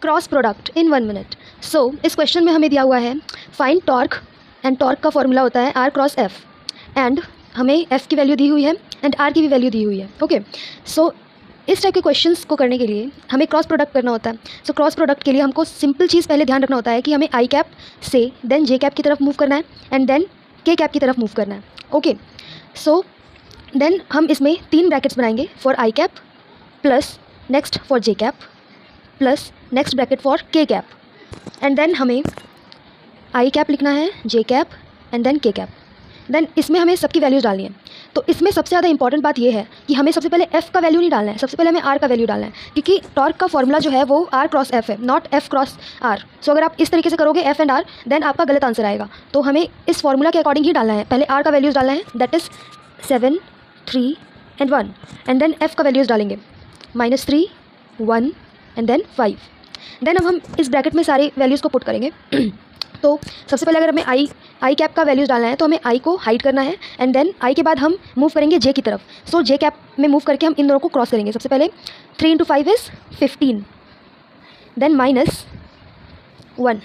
Cross product in 1 मिनट। So इस question में हमें दिया हुआ है फाइंड टॉर्क, एंड टॉर्क का फॉर्मूला होता है आर क्रॉस एफ, एंड हमें एफ़ की वैल्यू दी हुई है एंड आर की भी वैल्यू दी हुई है। ओके, सो इस टाइप के क्वेश्चंस को करने के लिए हमें क्रॉस प्रोडक्ट करना होता है। सो क्रॉस प्रोडक्ट के लिए हमको सिंपल चीज़ पहले ध्यान रखना होता है कि हमें आई कैप से देन जे कैप की तरफ मूव करना है एंड देन के कैप की तरफ मूव करना है। ओके, सो देन हम इसमें 3 ब्रैकेट्स बनाएंगे for I cap plus next for J cap plus next bracket for के कैप, एंड देन हमें आई कैप लिखना है, जे cap and then K cap. Then इसमें हमें सबकी वैल्यूज़ डालनी है। तो इसमें सबसे ज़्यादा इंपॉर्टेंट बात ये है कि हमें सबसे पहले एफ़ का वैल्यू नहीं डालना है, सबसे पहले हमें आर का वैल्यू डालना है, क्योंकि टॉर्क का फॉर्मूला जो है वो आर क्रॉस एफ है, नॉट एफ क्रॉस आर। सो अगर आप इस तरीके से करोगे एफ एंड आर, देन आपका गलत आंसर आएगा। तो हमें इस फॉर्मूला के अकॉर्डिंग ही डालना है। पहले आर का वैल्यूज़ डालना है, that is 7, 3 and 1, and then F का वैल्यूज़ डालेंगे -3, 1 एंड देन 5। देन अब हम इस ब्रैकेट में सारे वैल्यूज़ को पुट करेंगे। तो सबसे पहले अगर हमें आई कैप का वैल्यूज़ डालना है तो हमें आई को हाइड करना है, एंड देन आई के बाद हम मूव करेंगे जे की तरफ। सो जे कैप में मूव करके हम इन दोनों को क्रॉस करेंगे। सबसे पहले 3 × 5 इज़ 15, देन -1।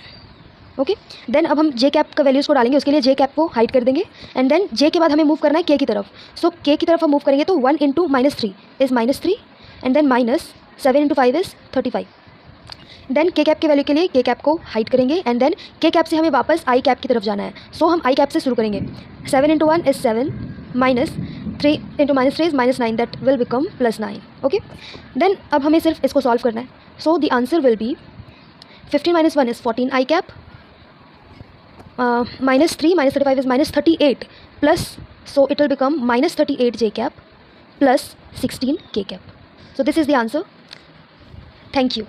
ओके, देन अब हम जे कैप का वैल्यूज़ को डालेंगे, उसके लिए जे कैप को हाइड कर देंगे, एंड देन जे के बाद हमें मूव करना है के की तरफ। सो के की तरफ हम मूव करेंगे तो 1 × -3 is -3, and then -7 × 5 is 35। Then K cap के वैल्यू के लिए के कैप को हाइड करेंगे, एंड देन के कैप से हमें वापस आई कैप की तरफ जाना है। सो हम आई कैप से शुरू करेंगे। 7 × 1 is 7, -3 × -3 is -9, that will become +9। Okay, then अब हमें सिर्फ इसको सॉल्व करना है। So the answer will be 15 - 1 is 14 I cap, -3 - 35 is -38 plus, so it will become -38 J cap plus 16 K cap. So this is the answer. Thank you.